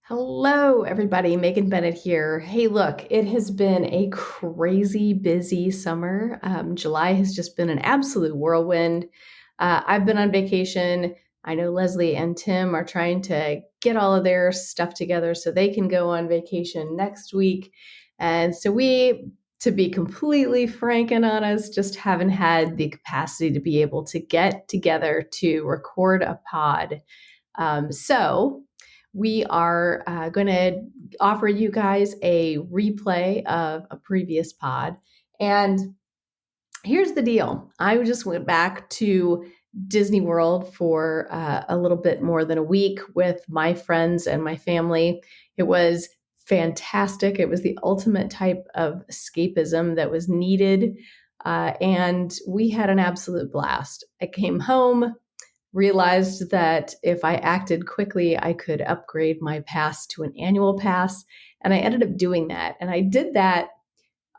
Hello, everybody. Megan Bennett here. Hey, look, it has been a crazy busy summer. July has just been an absolute whirlwind. I've been on vacation. I know Leslie and Tim are trying to get all of their stuff together so they can go on vacation next week. And so we, to be completely frank and honest, just haven't had the capacity to be able to get together to record a pod. So we are going to offer you guys a replay of a previous pod. And here's the deal. I just went back to Disney World for a little bit more than a week with my friends and my family. It was fantastic. It was the ultimate type of escapism that was needed. And we had an absolute blast. I came home, realized that if I acted quickly, I could upgrade my pass to an annual pass. And I ended up doing that. And I did that.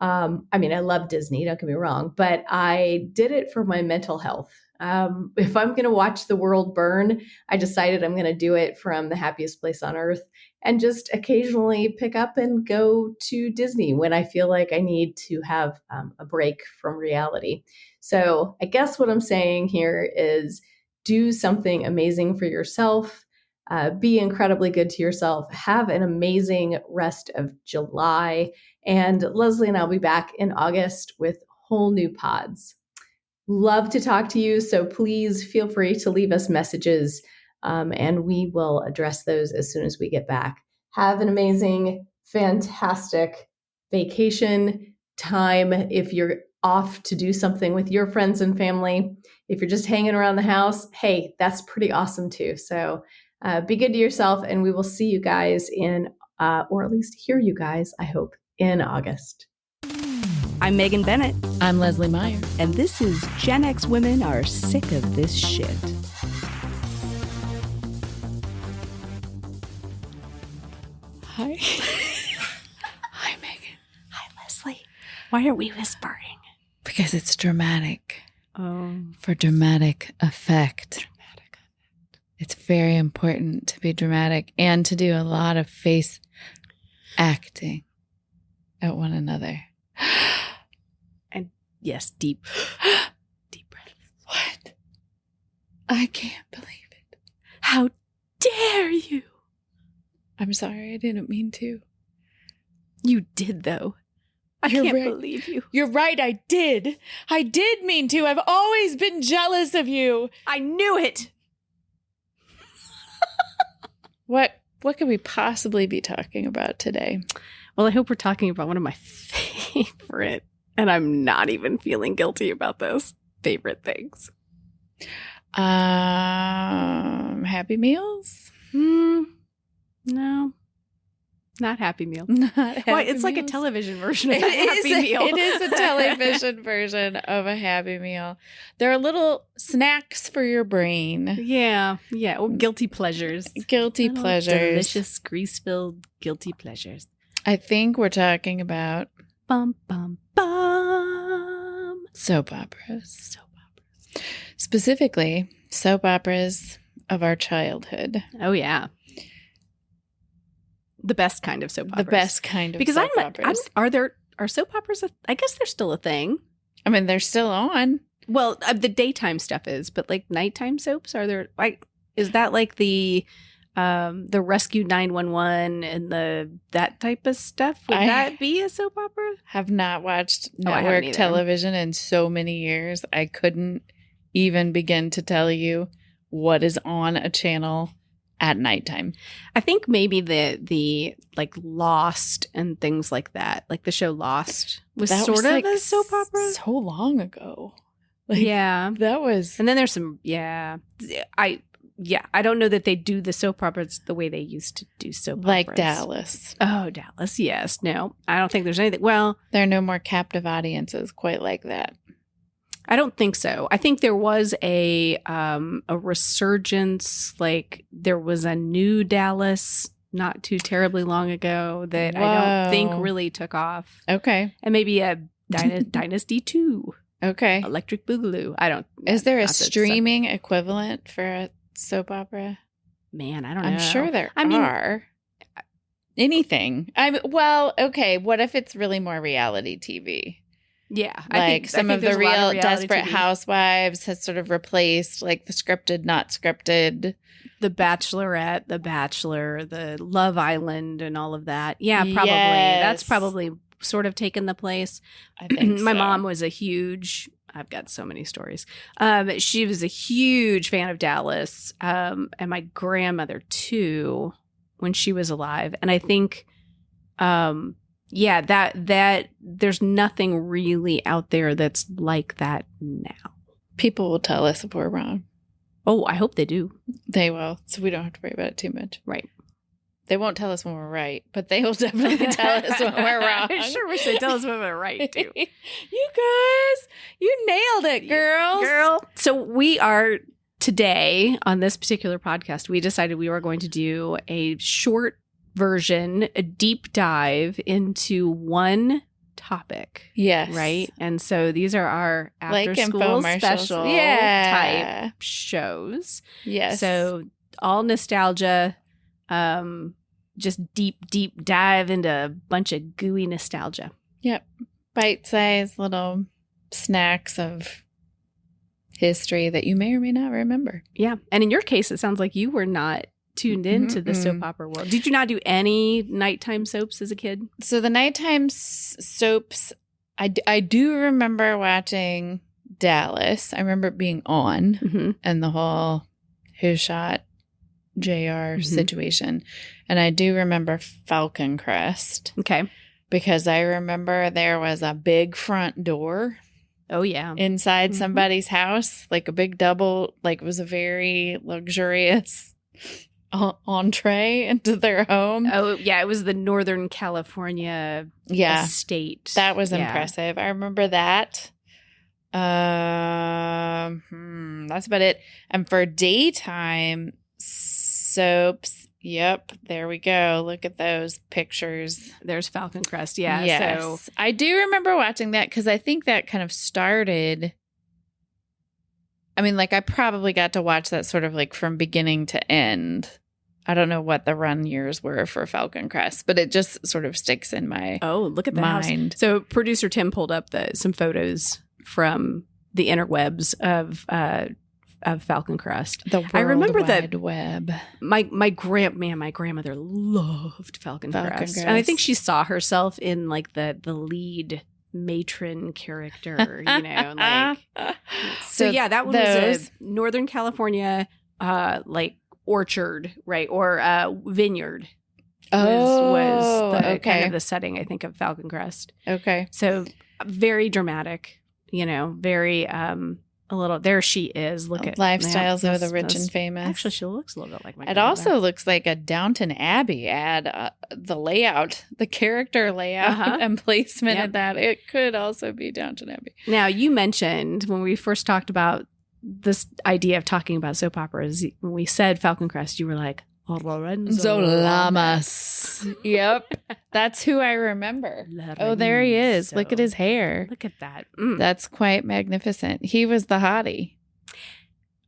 I love Disney, don't get me wrong, but I did it for my mental health. If I'm going to watch the world burn, I decided I'm going to do it from the happiest place on earth and just occasionally pick up and go to Disney when I feel like I need to have a break from reality. So I guess what I'm saying here is do something amazing for yourself. Be incredibly good to yourself. Have an amazing rest of July. And Leslie and I'll be back in August with whole new pods. Love to talk to you. So please feel free to leave us messages and we will address those as soon as we get back. Have an amazing, fantastic vacation time. If you're off to do something with your friends and family, if you're just hanging around the house, hey, that's pretty awesome too. So be good to yourself, and we will see you guys or at least hear you guys, I hope, in August. I'm Megan Bennett. I'm Leslie Meyer. And this is Gen X Women Are Sick of This Shit. Hi. Hi, Megan. Hi, Leslie. Why are we whispering? Because it's dramatic. Oh. For dramatic effect. It's very important to be dramatic and to do a lot of face acting at one another. And yes, deep breath. What? I can't believe it. How dare you? I'm sorry, I didn't mean to. You did, though. I You're can't right. believe you. You're right, I did. I did mean to. I've always been jealous of you. I knew it. What could we possibly be talking about today? Well, I hope we're talking about one of my favorite, and I'm not even feeling guilty about this, favorite things. Happy Meals? No. Not Happy Meal. Not Happy Well, it's like a Meals? television version of a Happy Meal. It is a television version of a Happy Meal. There are little snacks for your brain. Yeah. Or guilty pleasures. Guilty Little pleasures. Delicious, grease-filled guilty pleasures. I think we're talking about Bum, bum, bum. soap operas. Specifically, soap operas of our childhood. Oh, yeah. The best kind of soap operas. The best kind of because soap operas. Are soap operas, I guess they're still a thing. I mean, they're still on. Well, the daytime stuff is, but like nighttime soaps, are there, like, is that like the Rescue 911 and that type of stuff? Would that be a soap opera? Have not watched I haven't network either. television in so many years. I couldn't even begin to tell you what is on a channel at nighttime. I think maybe the like Lost and things like that, like the show Lost was That sort was of like a soap opera. so long ago. Like, Yeah. that was And then there's some, I don't know that they do the soap operas the way they used to do soap like operas. Dallas. Oh, Dallas. Yes. No, I don't think there's anything. Well, There are no more captive audiences quite like that. I don't think so. I think there was a resurgence. Like there was a new Dallas not too terribly long ago that I don't think Whoa. really took off. Okay. And maybe a Dynasty 2, Okay. Electric Boogaloo. I don't. Is there a not that streaming equivalent for a soap opera? Man, I don't know. I'm sure there I mean, are. anything. Okay. What if it's really more reality TV? Yeah. Like some of the there's a lot real reality Desperate TV. Housewives has sort of replaced like the scripted, not scripted. The Bachelorette, The Bachelor, the Love Island, and all of that. Yeah, probably. Yes. That's probably sort of taken the place. I think My so. mom was I've got so many stories. She was a huge fan of Dallas, and my grandmother too, when she was alive. And I think, that there's nothing really out there that's like that now. People will tell us if we're wrong. Oh, I hope they do. They will, so we don't have to worry about it too much. Right. They won't tell us when we're right, but they will definitely tell us when we're wrong. I sure wish they'd tell us when we're right, too. You guys, you nailed it, girls. Girl. So we are today on this particular podcast, we decided we were going to do a short version, a deep dive into one topic. Yes. Right? And so these are our after Like school infomercials. special type shows. Yes. So all nostalgia, just deep dive into a bunch of gooey nostalgia. Yep. Bite-sized little snacks of history that you may or may not remember. Yeah. And in your case, it sounds like you were not tuned into the soap opera world. Did you not do any nighttime soaps as a kid? So the nighttime soaps, I do remember watching Dallas. I remember it being on and the whole Who Shot JR situation. And I do remember Falcon Crest. Okay. Because I remember there was a big front door. Oh, yeah. Inside somebody's house, like a big double, like it was a very luxurious entree into their home. Oh, yeah. It was the Northern California estate. That was impressive. I remember that. That's about it. And for daytime soaps, yep, there we go. Look at those pictures. There's Falcon Crest. Yeah. Yes. So I do remember watching that because I think that kind of started. I mean, like I probably got to watch that sort of like from beginning to end. I don't know what the run years were for Falcon Crest, but it just sort of sticks in my look at the mind. House. So producer Tim pulled up some photos from the interwebs of Falcon Crest. The World I remember Wide that Web. My grandmother loved Falcon Crest. And I think she saw herself in like the lead matron character, like so yeah, that one was a Northern California like orchard, right? Or vineyard. Was the kind of the setting, I think, of Falcon Crest. Okay. So very dramatic, very a little. There she is. Look at Lifestyles of the Rich and Famous. Actually, she looks a little bit like my. It also looks like a Downton Abbey ad. The layout, the character layout and placement of that. It could also be Downton Abbey. Now, you mentioned when we first talked about this idea of talking about soap operas, when we said Falcon Crest, you were like, Lorenzo Lamas. Yep. That's who I remember. Oh, there he is. Look at his hair. Look at that. That's quite magnificent. He was the hottie.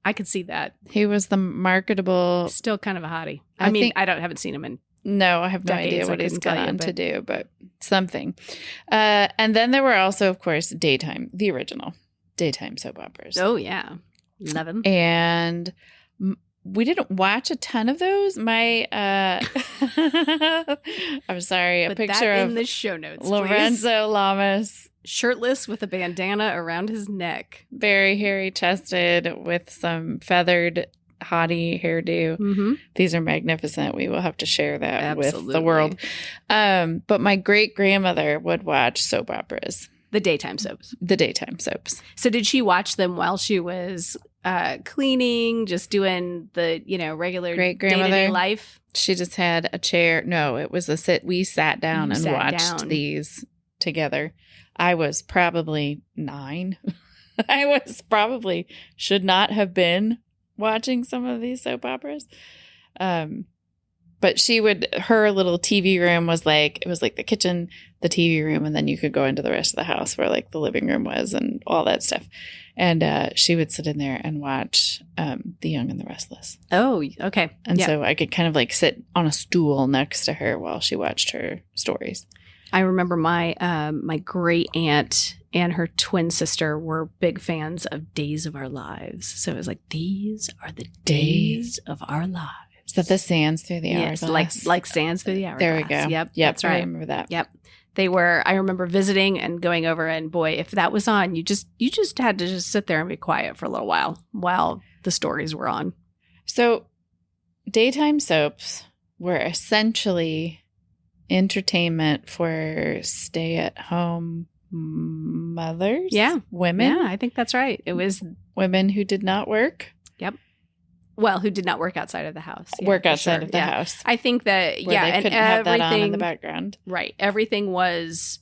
I could see that. He was the marketable. Still kind of a hottie. I mean, I haven't seen him in No, I have no idea what he's gone on to do, but something. And then there were also, of course, the original daytime soap operas. Oh, yeah. Love them. And we didn't watch a ton of those. I'm sorry, a picture of in the show notes, Lorenzo Lamas. Shirtless with a bandana around his neck. Very hairy chested with some feathered haughty hairdo. These are magnificent. We will have to share that with the world. But my great grandmother would watch soap operas. The daytime soaps. So did she watch them while she was cleaning, just doing the, regular day-to-day life? She just had a chair. No, it was a sit. We sat down and watched these together. I was probably 9. I should not have been watching some of these soap operas. But her little TV room was like, it was like the kitchen, the TV room, and then you could go into the rest of the house where like the living room was and all that stuff. And she would sit in there and watch The Young and the Restless. Oh, okay. And so I could kind of like sit on a stool next to her while she watched her stories. I remember my my great aunt and her twin sister were big fans of Days of Our Lives. So it was like, these are the days of our lives. Is that the sands through the hourglass? Yes, like sands through the hourglass. There we go. Yep, that's right. right. I remember that. Yep. I remember visiting and going over, and boy, if that was on, you just had to just sit there and be quiet for a little while the stories were on. So daytime soaps were essentially entertainment for stay-at-home mothers. Yeah. Women. Yeah, I think that's right. It was women who did not work. Yep. Well, who did not work outside of the house. Yeah, work outside of the yeah. house. I think that, Where they and couldn't have that on in the background. Right. Everything was,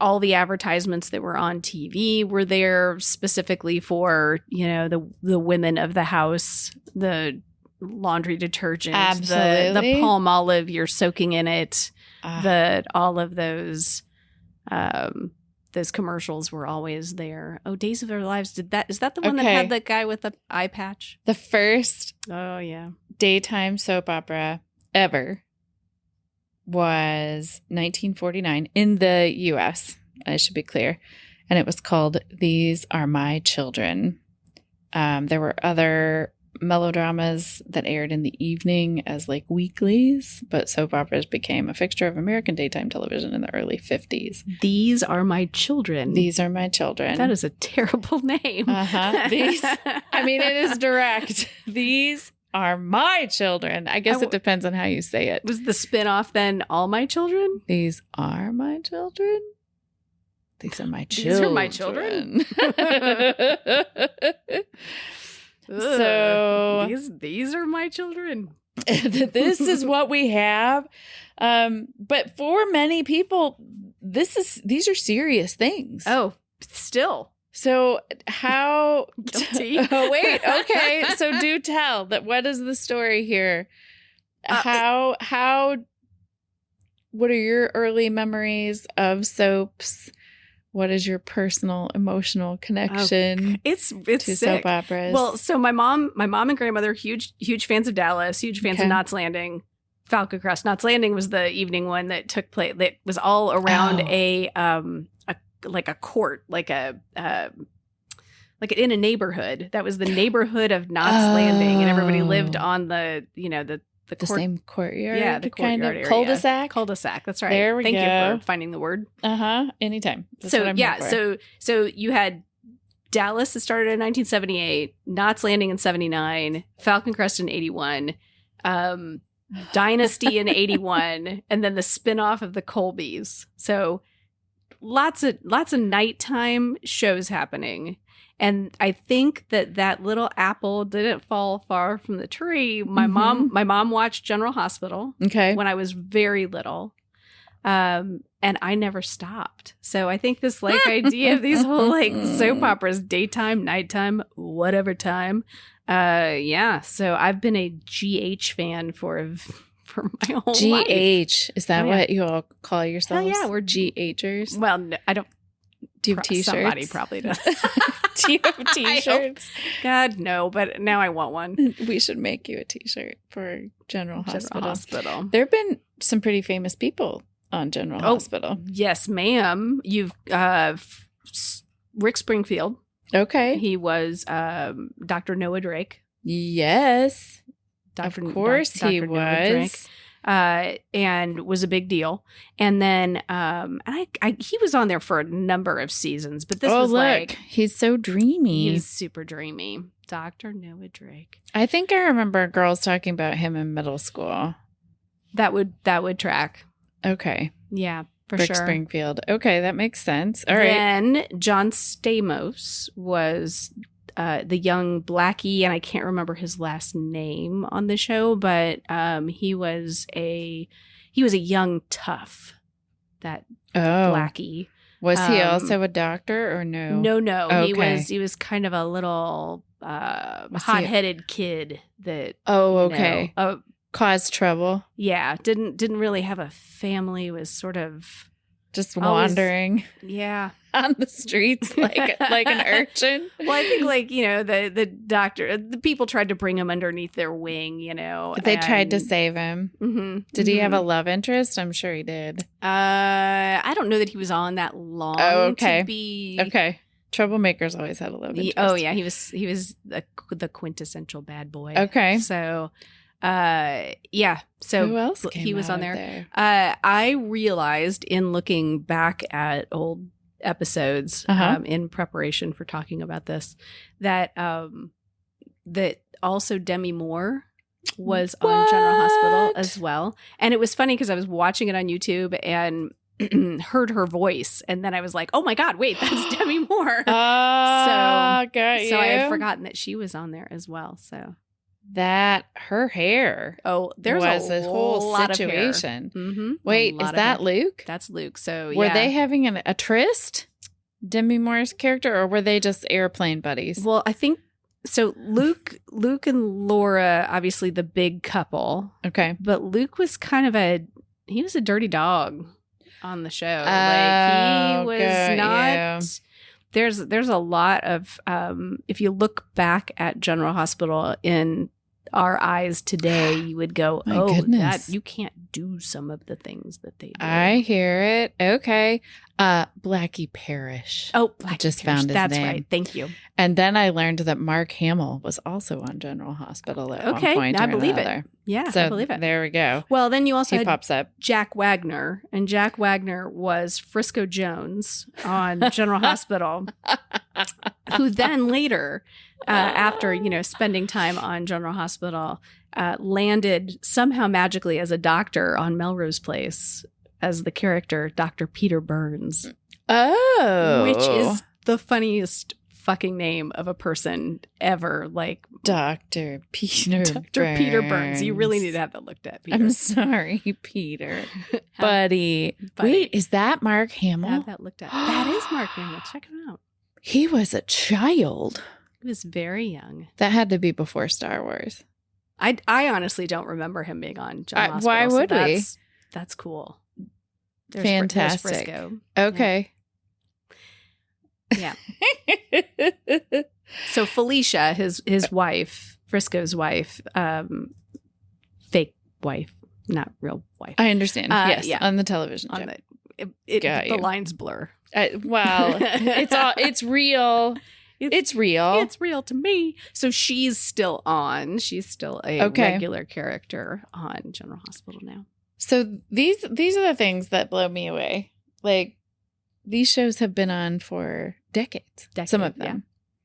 all the advertisements that were on TV were there specifically for, the women of the house, the laundry detergent, Absolutely. the palm olive, you're soaking in it, all of those commercials were always there. Oh, Days of Our Lives. Is that the one that had the guy with the eye patch? The first daytime soap opera ever was 1949 in the U.S., I should be clear. And it was called These Are My Children. There were other melodramas that aired in the evening as like weeklies, but soap operas became a fixture of American daytime television in the early 50s. These Are My Children. These Are My Children. That is a terrible name. It is direct. These are my children. I guess it depends on how you say it. Was the spinoff then All My Children? These are my children? These are my children. These are my children? So these are my children. This is what we have. But for many people, these are serious things. Oh, still. So how guilty? Oh wait, okay. So do tell that. What is the story here? How? What are your early memories of soaps? What is your personal emotional connection? It's to sick. soap operas. Well, so my mom and grandmother huge fans of Dallas, huge fans of Knots Landing, Falcon, Crest. Knots Landing was the evening one that took place. That was all around a court, like in a neighborhood. That was the neighborhood of Knots Landing, and everybody lived on the same courtyard. Yeah, the courtyard area. Cul-de-sac. Cul-de-sac. That's right. There we go. Thank you for finding the word. Anytime. That's what I'm here for. So you had Dallas that started in 1978, Knots Landing in 79, Falcon Crest in 81, Dynasty in 81, and then the spinoff of the Colbys. So lots of nighttime shows happening. And I think that little apple didn't fall far from the tree. My mom watched General Hospital when I was very little. And I never stopped. So I think this idea of these whole soap operas, daytime, nighttime, whatever time. So I've been a GH fan for my whole life. GH. Is that what you all call yourselves? Yeah, we're GHers. Well, no, I don't. Do you have t-shirts? Somebody probably does. Do you have t-shirts? God, no, but now I want one. We should make you a t-shirt for General Hospital. There There have been some pretty famous people on General Hospital. Yes, ma'am. You've Rick Springfield. Okay. He was Dr. Noah Drake. Yes. Of course he was. And was a big deal. And then he was on there for a number of seasons, but this was he's so dreamy. He's super dreamy. Dr. Noah Drake. I think I remember girls talking about him in middle school. That would track. Okay. Yeah, for Rick sure. Springfield. Okay, that makes sense. All right. Then John Stamos was the young blackie, and I can't remember his last name on the show, but he was a young tough, that blackie. Was he also a doctor or no? No. Okay. He was kind of a little hot-headed kid that caused trouble. Yeah, didn't really have a family, was sort of Just always- wandering yeah. on the streets like an urchin. Well, I think like, the doctor, the people tried to bring him underneath their wing, They tried to save him. Mm-hmm, Did he have a love interest? I'm sure he did. I don't know that he was on that long. Oh, okay. To be... Okay. Troublemakers always had a love interest. Oh yeah, he was the quintessential bad boy. Okay. So, yeah. So who else came he was out on of there. I realized in looking back at old episodes in preparation for talking about this that that also Demi Moore was on General Hospital as well. And it was funny because I was watching it on YouTube and heard her voice, and then I was like, oh my god, wait, that's Demi Moore. Got you. So I had forgotten that she was on there as well. So that her hair there's was a whole lot situation. Of hair. Mm-hmm. Wait, is that Luke? That's Luke. So were they having a tryst, Demi Moore's character, or were they just airplane buddies? Well, I think so. Luke and Laura, obviously the big couple. Okay, but Luke was kind of he was a dirty dog on the show. He was not. There's a lot of if you look back at General Hospital in our eyes today, you would go, goodness. That you can't do some of the things that they do. I hear it. Okay. Blackie Parrish. Oh, I just found his That's name. right. Thank you. And then I learned that Mark Hamill was also on General Hospital at one point. I believe another. it. Yeah, so I believe it. There we go. Well, then you also He had pops up. Jack Wagner, and Jack Wagner was Frisco Jones on General Hospital, who then later, after spending time on General Hospital, landed somehow magically as a doctor on Melrose Place as the character Dr. Peter Burns. Oh, which is the funniest fucking name of a person ever. Like Dr. Peter Peter Burns. You really need to have that looked at, Peter. I'm sorry, Peter. Buddy. Wait, is that Mark Hamill? Have that looked at. That is Mark Hamill. Check him out. He was a child. He was very young. That had to be before Star Wars. I honestly don't remember him being on General Hospital. Why would we? That's cool. Fantastic. There's Frisco. Okay. Yeah. So Felicia, his wife, Frisco's wife, fake wife, not real wife. I understand. Yes, yeah. on the television. On Got the you. lines blur. Well, it's real. It's real. It's real to me. So she's still on. She's still a regular character on General Hospital now. So these are the things that blow me away. Like, these shows have been on for decades. Some of them.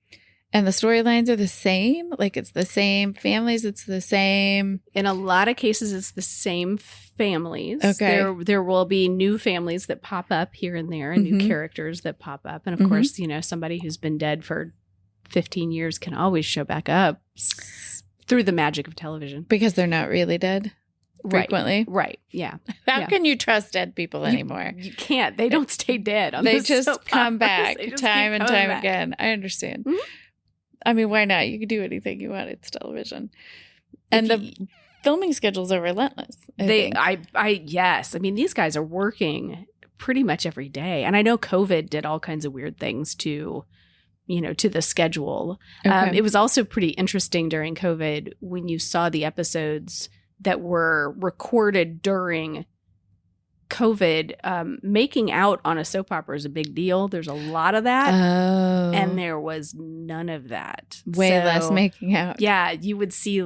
Yeah. And the storylines are the same. Like, it's the same families. It's the same. In a lot of cases, it's the same families. Okay. There will be new families that pop up here and there, and new characters that pop up. And of course, somebody who's been dead for 15 years can always show back up through the magic of television. Because they're not really dead. Frequently. Right. Yeah. How can you trust dead people anymore? You can't. They don't stay dead. They just come back time and time again. I understand. Mm-hmm. I mean, why not? You can do anything you want. It's television. And the filming schedules are relentless. Yes. I mean, these guys are working pretty much every day. And I know COVID did all kinds of weird things to the schedule. Okay. It was also pretty interesting during COVID when you saw the episodes that were recorded during COVID. Making out on a soap opera is a big deal. There's a lot of that. Oh. And there was none of that. Way less making out. Yeah. You would see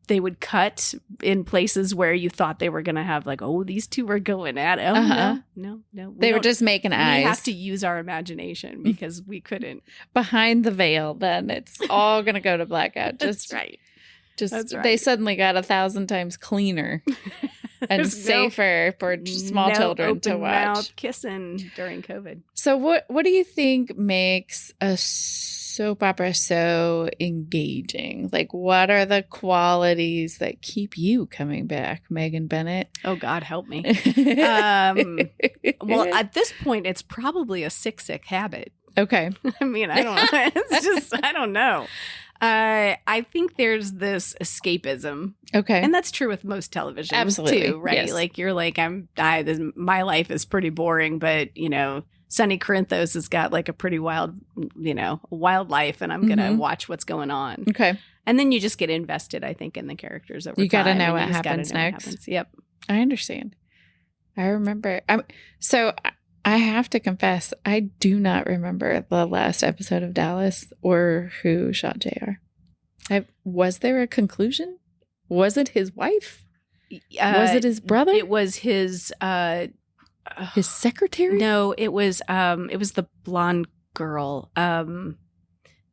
they would cut in places where you thought they were going to have these two were going at it. Oh, no. They were just making eyes. We have to use our imagination because we couldn't. Behind the veil, then it's all going to go to blackout. That's right. They suddenly got 1,000 times cleaner and safer for small children to watch. Mouth kissing during COVID. So what do you think makes a soap opera so engaging? Like, what are the qualities that keep you coming back, Megan Bennett? Oh, God, help me. Well, at this point, it's probably a sick habit. Okay. I mean, I don't know. It's just, I don't know. I think there's this escapism, Okay. and that's true with most television, Absolutely, too, right? yes. Like you're like, my life is pretty boring, but Sonny Corinthos has got like a pretty wild life, and I'm gonna watch what's going on. Okay. And then you just get invested, I think, in the characters over time. You got to know and what you just gotta happens know what next. happens. Yep. I understand. I remember. So I have to confess, I do not remember the last episode of Dallas or who shot JR. Was there a conclusion? Was it his wife? Was it his brother? It was his secretary? No, it was the blonde girl.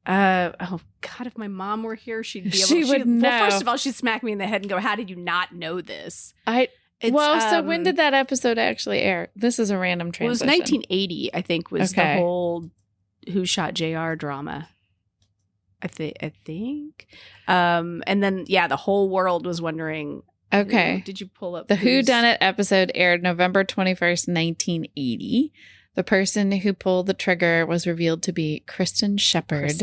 Oh God, if my mom were here, she'd be able. She would know. Well, first of all, she'd smack me in the head and go, "How did you not know this?" So when did that episode actually air? This is a random transition. It was 1980, I think, was the whole Who Shot JR drama. I think. And then, the whole world was wondering. Okay. Did you pull up the Whodunit episode aired November 21st, 1980. The person who pulled the trigger was revealed to be Kristen Shepherd,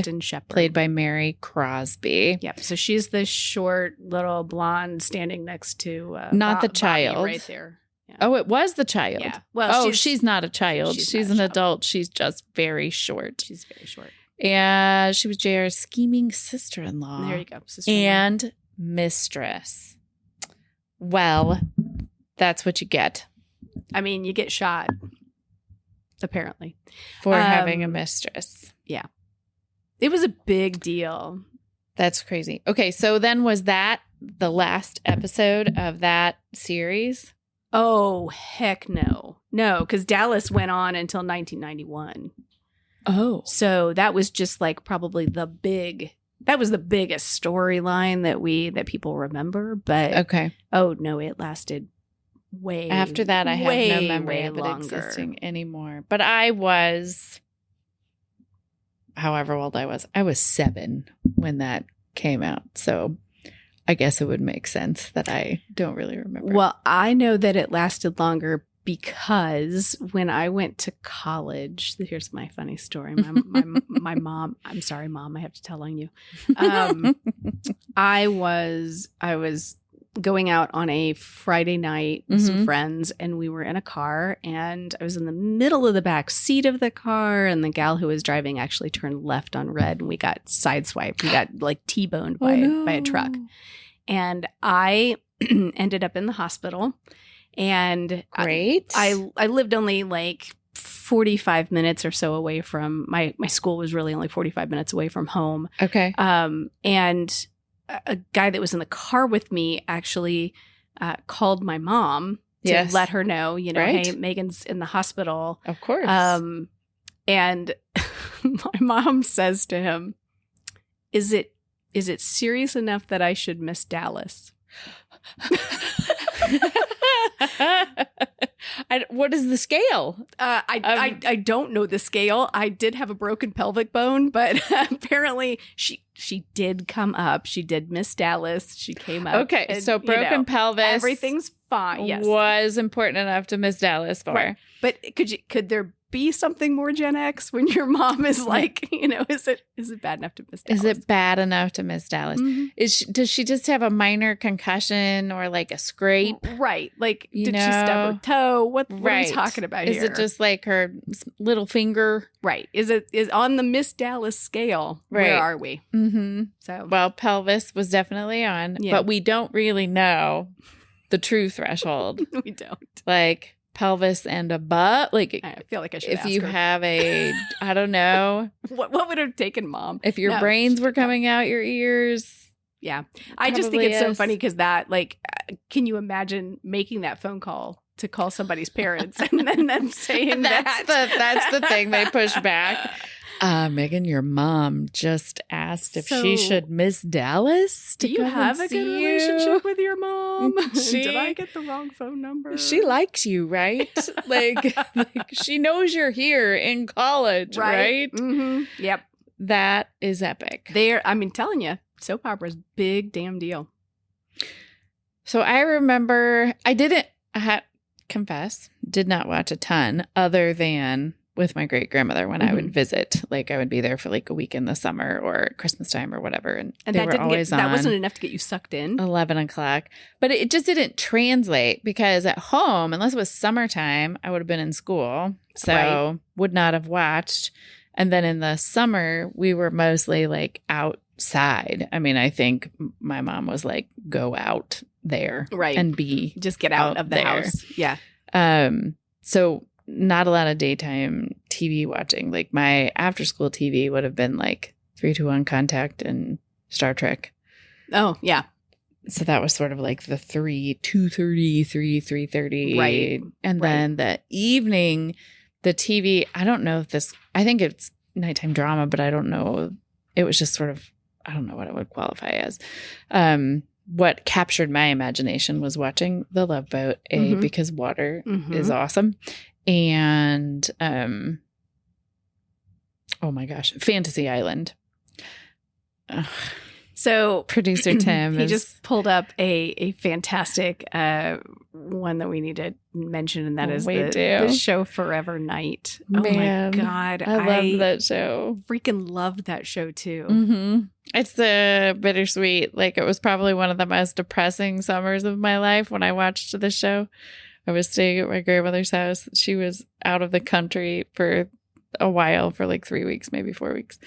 played by Mary Crosby. Yep. So she's the short little blonde standing next to not the child Bobby right there. Yeah. Oh, it was the child. Yeah. Well, she's not a child. She's an adult. She's just very short. She's very short. And she was JR's scheming sister-in-law. There you go. And mistress. Well, that's what you get. I mean, you get shot. Apparently. For having a mistress. Yeah. It was a big deal. That's crazy. Okay, so then was that the last episode of that series? Oh, heck no. No, because Dallas went on until 1991. Oh. So that was just like probably the biggest storyline that people remember. But okay. Oh, no, it lasted way after that. I have no memory of it longer. Existing anymore. But I was, however old I was 7 when that came out. So I guess it would make sense that I don't really remember. Well, I know that it lasted longer because when I went to college, here's my funny story. My mom, I'm sorry, Mom, I have to tell on you. I was going out on a Friday night with some friends, and we were in a car, and I was in the middle of the back seat of the car, and the gal who was driving actually turned left on red, and we got sideswiped. We got like T-boned by a truck. And I ended up in the hospital. And great. I lived only like 45 minutes or so away from my school was really only 45 minutes away from home. Okay. And a guy that was in the car with me actually called my mom to let her know, hey, Megan's in the hospital. Of course. And my mom says to him, is it serious enough that I should miss Dallas? What is the scale? I don't know the scale. I did have a broken pelvic bone, but apparently she did come up. She did miss Dallas. She came up. Okay, and, so broken pelvis. Everything's fine. Yes, was important enough to miss Dallas for. Right. But could there be something more Gen X when your mom is like, is it bad enough to miss Dallas? Is it bad enough to miss Dallas? Mm-hmm. Does she just have a minor concussion or like a scrape? Right. Like, did she stub her toe? What are we talking about here? Is it just like her little finger? Right. Is on the Miss Dallas scale? Right. Where are we? Mm-hmm. So, well, pelvis was definitely on, but we don't really know the true threshold. We don't. Like pelvis and a butt. Like, I feel like I should. If you her. have I don't know. What would have taken Mom? If your brains were coming out your ears. Yeah. I just think it's so funny because that, like, can you imagine making that phone call to call somebody's parents and then them saying that's the thing they push back. Megan, your mom just asked if she should miss Dallas. Do you have a good relationship with your mom? Did I get the wrong phone number? She likes you, right? like she knows you're here in college, right? Mm-hmm. Yep. That is epic. Telling you, soap opera's big damn deal. So I remember I confess, did not watch a ton other than with my great grandmother when I would visit. Like I would be there for like a week in the summer or Christmas time or whatever. And they that were always on. That wasn't enough to get you sucked in. 11 o'clock. But it just didn't translate because at home, unless it was summertime, I would have been in school. So would not have watched. And then in the summer, we were mostly like outside. I mean, I think my mom was like, go out there and be just get out of the house. Yeah. So not a lot of daytime TV watching. Like my after school TV would have been like 3-2-1 Contact and Star Trek. Oh, yeah. So that was sort of like the 2:30, 3:30. Right. And then the evening, the TV, I don't know if I think it's nighttime drama, but I don't know. It was just sort of, I don't know what it would qualify as. What captured my imagination was watching The Love Boat, because water is awesome. And, oh my gosh, Fantasy Island. So producer Tim he just pulled up a fantastic one that we need to mention, and that is the show Forever Night. Man, oh my God. I love that show. Freaking loved that show too. Mm-hmm. It's the bittersweet. Like it was probably one of the most depressing summers of my life when I watched the show. I was staying at my grandmother's house. She was out of the country for a while, for like 3 weeks, maybe 4 weeks.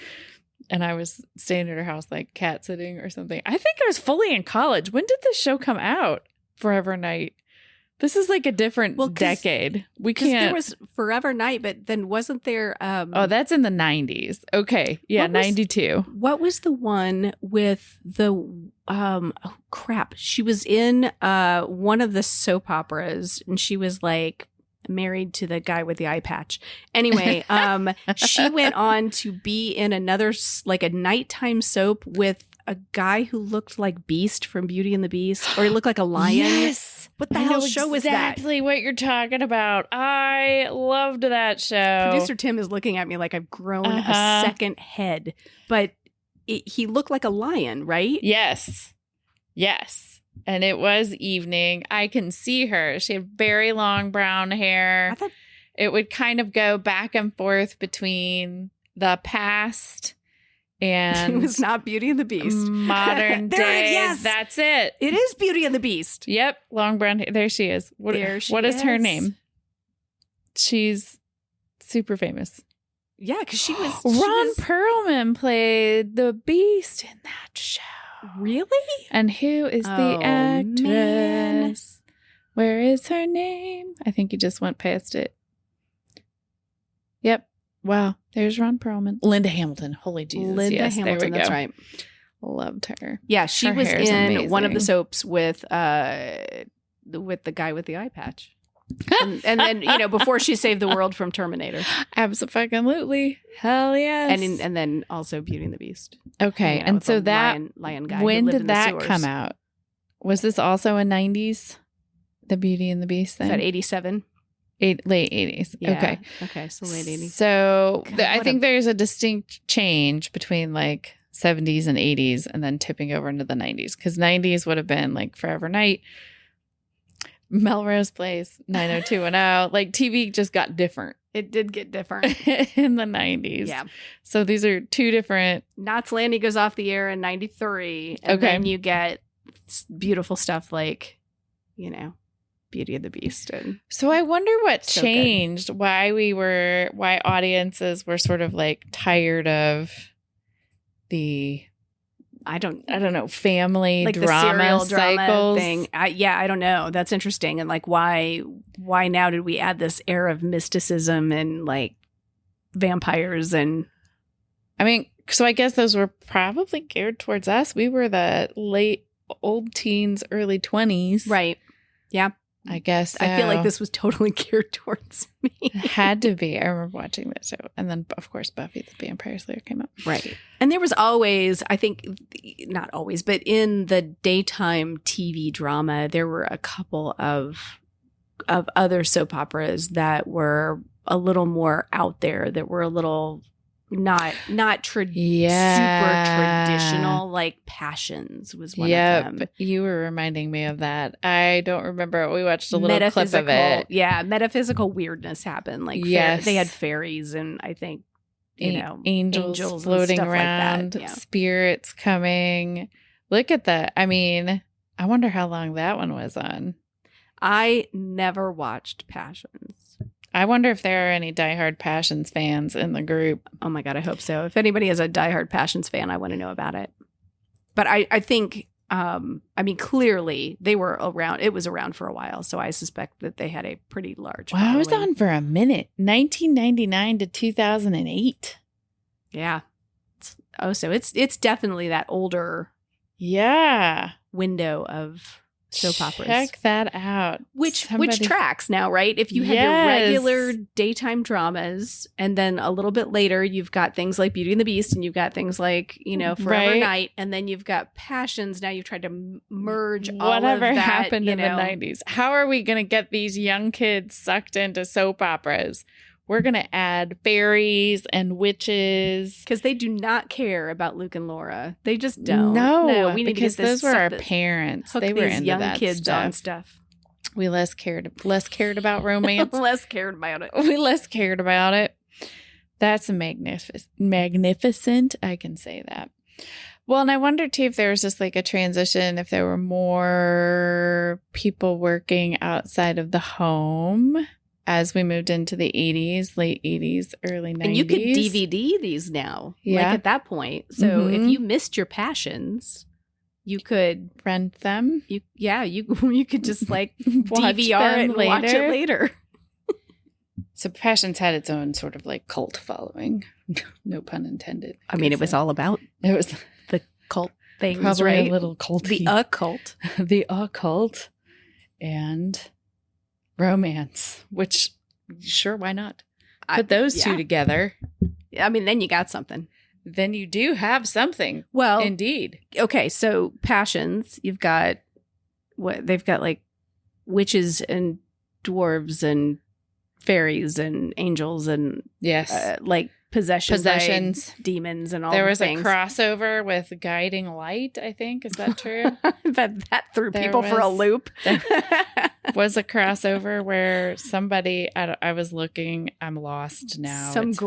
And I was staying at her house, like cat sitting or something. I think I was fully in college. When did this show come out? Forever Night. This is like a different decade. We can't. There was Forever Night, but then wasn't there? Oh, that's in the 90s. Okay. Yeah, 92. What was the one with the, oh crap. She was in one of the soap operas, and she was like married to the guy with the eye patch. Anyway, she went on to be in another, like a nighttime soap with a guy who looked like Beast from Beauty and the Beast, or he looked like a lion. Yes. What the hell show was that? Exactly what you're talking about. I loved that show. Producer Tim is looking at me like I've grown a second head, but he looked like a lion, right? Yes. Yes. And it was evening. I can see her. She had very long brown hair. It would kind of go back and forth between the past and it was not Beauty and the Beast. Modern day. Yes. That's it. It is Beauty and the Beast. Yep. Long brown hair. There she is. What is her name? She's super famous. Yeah, because she was... Ron Perlman played the Beast in that show. Really? And who is the actress? Man. Where is her name? I think you just went past it. Yep. Wow. There's Ron Perlman. Linda Hamilton. Holy Jesus. Linda Hamilton. That's right. Loved her. Yeah, she was in one of the soaps with the guy with the eye patch. and then, before she saved the world from Terminator. Absolutely. Hell yes. And then also Beauty and the Beast. Okay. And so that lion guy. When did that come out? Was this also a 90s? The Beauty and the Beast thing? Is that 87? Late 80s. Yeah. Okay. So late 80s. So I think there's a distinct change between like 70s and 80s and then tipping over into the 90s. Because 90s would have been like Forever Night, Melrose Place, 90210. Like TV just got different. It did get different in the 90s. Yeah. So these are two different. Knots Landing goes off the air in 93. And then you get beautiful stuff like, Beauty and the Beast. And so I wonder what changed, why audiences were sort of like tired of the, I don't know, family like drama cycles thing. I don't know. That's interesting. And like, why now did we add this air of mysticism and like vampires? And I mean, so I guess those were probably geared towards us. We were the late old teens, early 20s. Right. Yeah. I guess so. I feel like this was totally geared towards me. It had to be. I remember watching that show. And then, of course, Buffy the Vampire Slayer came out. Right. And there was always, I think, not always, but in the daytime TV drama, there were a couple of other soap operas that were a little more out there, that were a little super traditional, like Passions was one of them. You were reminding me of that. I don't remember. We watched a little clip of it. Yeah, metaphysical weirdness happened. Like they had fairies and I think angels floating and stuff around, like that. Yeah. spirits coming. Look at that. I mean, I wonder how long that one was on. I never watched Passions. I wonder if there are any diehard Passions fans in the group. Oh my God, I hope so. If anybody is a diehard Passions fan, I want to know about it. But I think, clearly they were around. It was around for a while, so I suspect that they had a pretty large following. I was on for a minute. 1999 to 2008. Yeah. So it's definitely that older window of soap operas. Check that out. Which tracks now, right? If you had your regular daytime dramas, and then a little bit later you've got things like Beauty and the Beast, and you've got things like, Forever Night, and then you've got Passions. Now you've tried to merge whatever all of that, happened in the 90s. How are we going to get these young kids sucked into soap operas? We're going to add fairies and witches. Because they do not care about Luke and Laura. They just don't. No, we need because to get this those were our that parents. hook They were these into young that kids stuff. on stuff. We less cared about romance. Less cared about it. We less cared about it. That's magnificent. I can say that. Well, and I wonder too if there was just like a transition, if there were more people working outside of the home as we moved into the 80s, late 80s, early 90s. And you could DVD these now, like at that point. So if you missed your Passions, you could rent them. You could just like DVR it and watch it later. So Passions had its own sort of like cult following. No pun intended. I mean, it was all about the cult things, probably right? A little culty. The occult. The occult and romance, which sure, why not? Put those two together. I mean, then you got something. Then you do have something. Well, indeed. Okay, so Passions, you've got they've got like witches and dwarves and fairies and angels and like possessions by demons and all. There was things. A crossover with Guiding Light, I think. Is that true? But that threw people for a loop. Was a crossover where somebody, I was looking, I'm lost now. Somebody's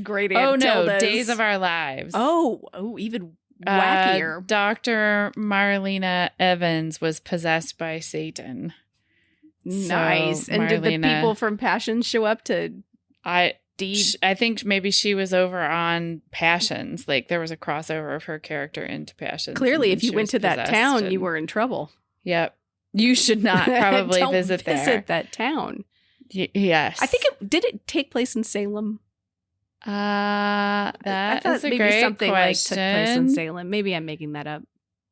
great aunt. Oh no, Days of Our Lives. Oh, even wackier. Dr. Marlena Evans was possessed by Satan. Nice. So and did the people from Passions show up to I think maybe she was over on Passions. Like there was a crossover of her character into Passions. Clearly, if you went to that town, you were in trouble. Yep. You should not probably visit that town. Yes. I think did it take place in Salem? That I thought is a maybe great something question. Like took place in Salem. Maybe I'm making that up.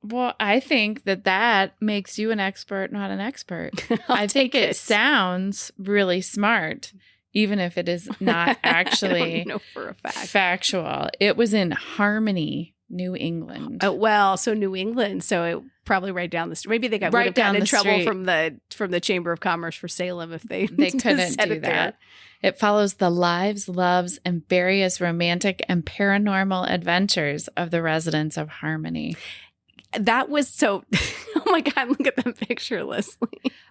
Well, I think that makes you an expert, not an expert. I think it sounds really smart, even if it is not actually I don't know for a fact. Factual. It was in Harmony, New England. Well, so New England, so it probably right down the street. Maybe they would have gotten in trouble from the Chamber of Commerce for Salem if they couldn't do that. There. It follows the lives, loves, and various romantic and paranormal adventures of the residents of Harmony. That was so. Oh my God! Look at that picture, Leslie.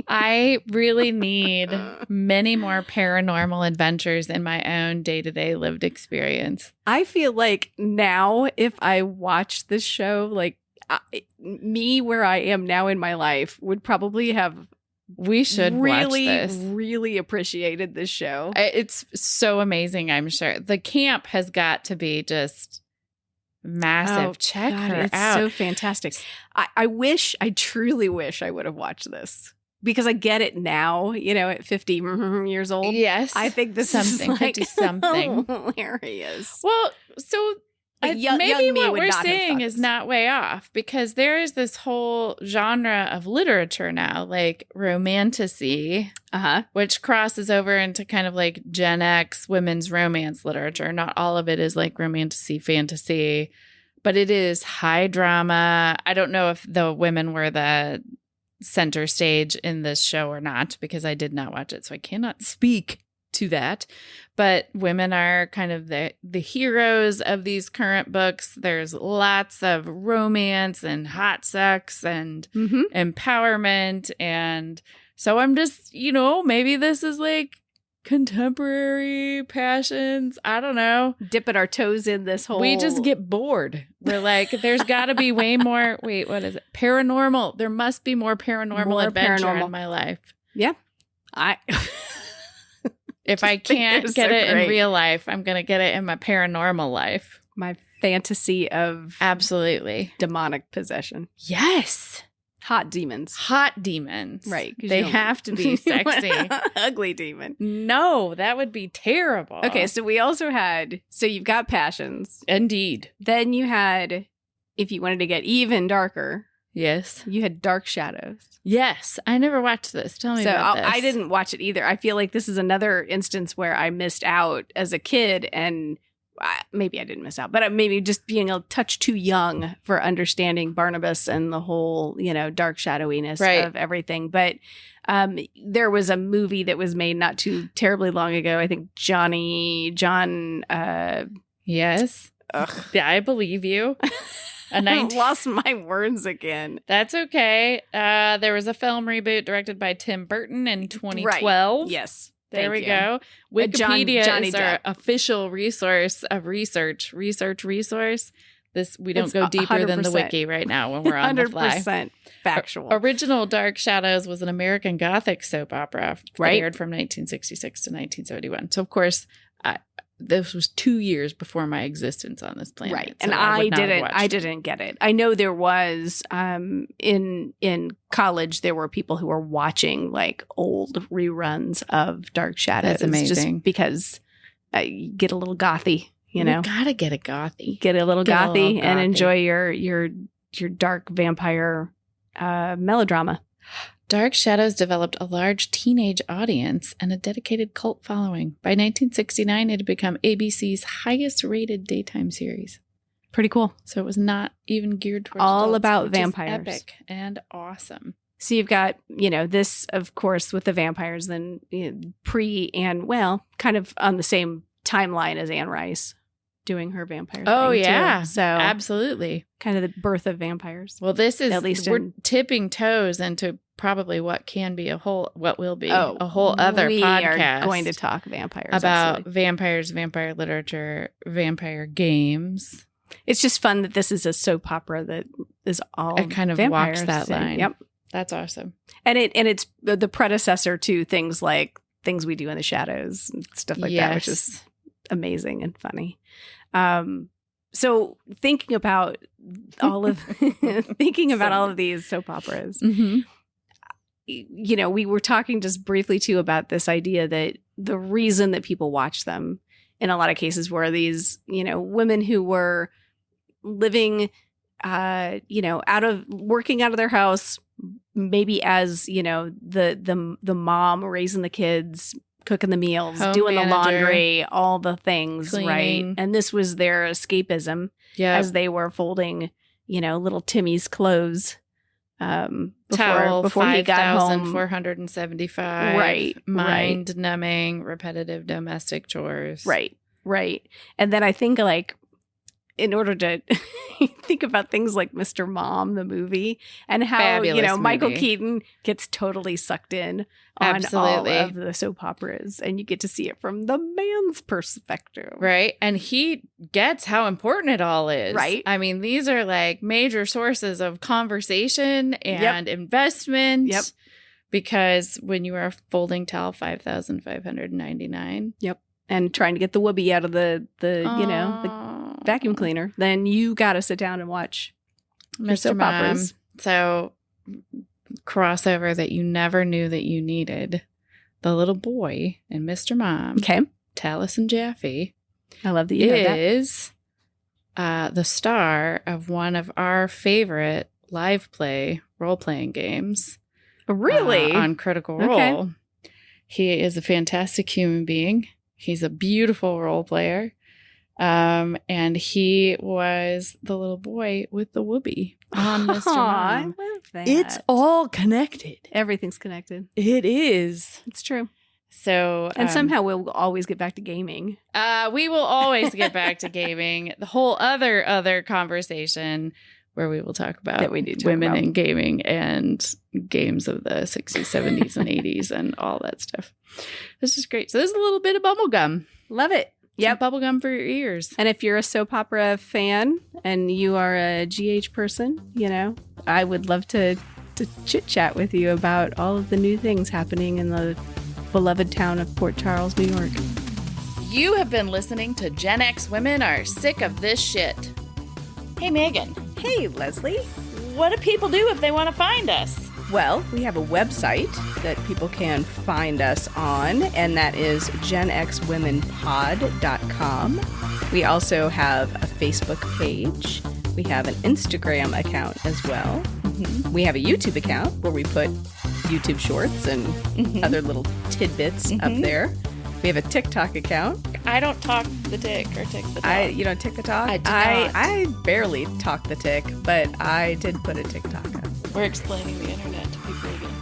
I really need many more paranormal adventures in my own day-to-day lived experience. I feel like now, if I watch this show, like me where I am now in my life, would probably have. We should really, watch this. Really appreciated this show. It's so amazing. I'm sure the camp has got to be just. Massive. Check her it's out. So fantastic. I truly wish I would have watched this because I get it now, at 50 years old. Yes. I think this something, is like 50-something. hilarious. Well, so maybe what we're saying is not way off because there is this whole genre of literature now, like romantasy, which crosses over into kind of like Gen X women's romance literature. Not all of it is like romantasy, fantasy, but it is high drama. I don't know if the women were the center stage in this show or not because I did not watch it, so I cannot speak to that. But women are kind of the heroes of these current books. There's lots of romance and hot sex and empowerment. And so I'm just, maybe this is like contemporary passions. I don't know. Dipping our toes in this whole... We just get bored. We're like, there's got to be way more... Wait, what is it? Paranormal. There must be more paranormal adventure in my life. Yeah. If I can't get it in real life, I'm going to get it in my paranormal life. My fantasy of... Absolutely. Demonic possession. Yes. Hot demons. Hot demons. Right. They have to be sexy. Ugly demon. No, that would be terrible. Okay, so we also had... So you've got passions. Indeed. Then you had, if you wanted to get even darker... Yes. You had Dark Shadows. Yes. I never watched this. Tell me about this. I didn't watch it either. I feel like this is another instance where I missed out as a kid, and maybe I didn't miss out, but maybe just being a touch too young for understanding Barnabas and the whole, dark shadowiness of everything. But there was a movie that was made not too terribly long ago. I think John. Yes. Ugh. Yeah, I believe you. I lost my words again. That's okay. There was a film reboot directed by Tim Burton in 2012. Right. Yes. There we go. Wikipedia is our official resource of research. This we don't go deeper than the wiki right now when we're on the fly. 100% factual. Original Dark Shadows was an American Gothic soap opera aired from 1966 to 1971. So of course, this was 2 years before my existence on this planet. Right. So And I didn't get it. I know there was in college there were people who were watching like old reruns of Dark Shadows. That's amazing. Just because you get a little gothy, You gotta get a gothy. Get a little gothy and enjoy your dark vampire melodrama. Dark Shadows developed a large teenage audience and a dedicated cult following. By 1969, it had become ABC's highest-rated daytime series. Pretty cool. So it was not even geared towards all adults, about which vampires. is epic and awesome. So you've got, this, of course, with the vampires, then kind of on the same timeline as Anne Rice doing her vampire Oh, thing, yeah. too. So absolutely. Kind of the birth of vampires. Well, this is, at least we're tipping toes into probably what can be a whole other podcast. We are going to talk vampires. About absolutely. vampires, vampire literature, vampire games. It's just fun that this is a soap opera that is all It kind of vampires. walks that line. Yep. That's awesome. And it's the predecessor to things like Things We Do in the Shadows and stuff like that, which is amazing and funny. So thinking about all of these soap operas, we were talking just briefly too about this idea that the reason that people watch them in a lot of cases were these, women who were living, working out of their house, maybe as, the mom raising the kids, cooking the meals, doing the laundry, all the things, cleaning. Right? And this was their escapism as they were folding, little Timmy's clothes before he got home. 475. Right. Mind-numbing, repetitive domestic chores. Right. And then I think in order to think about things like Mr. Mom, the movie, and how, Fabulous Michael movie. Keaton gets totally sucked in on Absolutely. all of the soap operas, and you get to see it from the man's perspective. Right. And he gets how important it all is. Right. I mean, these are like major sources of conversation and investment. Yep. Because when you are folding towel, $5,599. Yep. And trying to get the whoopee out of the vacuum cleaner, then you got to sit down and watch Mr. soap Mom. operas. So, crossover that you never knew that you needed. The little boy in Mr. Mom, Okay. Taliesin Jaffe, I love that you know that. is the star of one of our favorite live play role-playing games. Really? On Critical Role. Okay. He is a fantastic human being. He's a beautiful role player. And he was the little boy with the whoopee on Mr. I Mom. love that. It's all connected. Everything's connected. It is. It's true. So, And somehow we'll always get back to gaming. we will always get back to gaming. The whole other conversation where we will talk about That we do talk women about. in gaming and games of the 60s, 70s, and 80s and all that stuff. This is great. So there's a little bit of bubblegum. Love it. Yep. Bubblegum for your ears. And if you're a soap opera fan and you are a GH person, you know, I would love to chit chat with you about all of the new things happening in the beloved town of Port Charles, New York. You have been listening to Gen X Women Are Sick of This Shit. Hey, Megan. Hey, Leslie. What do people do if they want to find us? Well, we have a website that people can find us on, and that is genxwomenpod.com. We also have a Facebook page. We have an Instagram account as well. Mm-hmm. We have a YouTube account where we put YouTube shorts and other little tidbits up there. We have a TikTok account. I don't talk the tick or tick the talk. You don't tick the talk? I do not. I barely talk the tick, but I did put a TikTok up. We're explaining the internet to people again.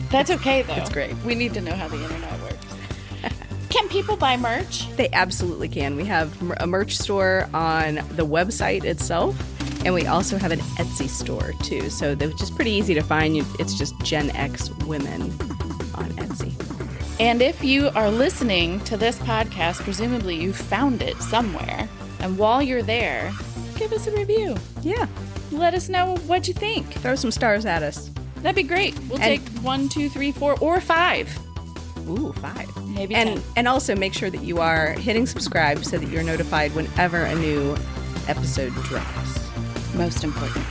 That's okay, though. It's great. We need to know how the internet works. Can people buy merch? They absolutely can. We have a merch store on the website itself, and we also have an Etsy store, too. So they're just pretty easy to find. It's just Gen X Women on Etsy. And if you are listening to this podcast, presumably you found it somewhere. And while you're there, give us a review. Yeah. Let us know what you think. Throw some stars at us. That'd be great. We'll take 1, 2, 3, 4, or 5. Ooh, 5. Maybe 10. And also make sure that you are hitting subscribe so that you're notified whenever a new episode drops. Most important.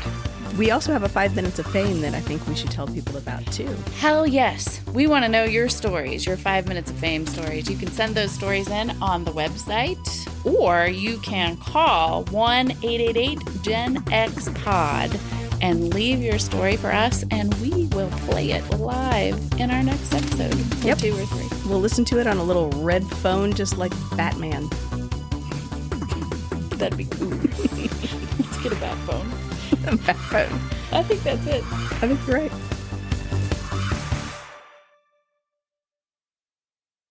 We also have a 5 minutes of fame that I think we should tell people about, too. Hell yes. We want to know your stories, your 5 minutes of fame stories. You can send those stories in on the website, or you can call 1-888-GEN-X-POD and leave your story for us, and we will play it live in our next episode. Or 2 or 3. We'll listen to it on a little red phone just like Batman. That'd be cool. Let's get a bat phone. A bat phone. I think that's it. I think you're right.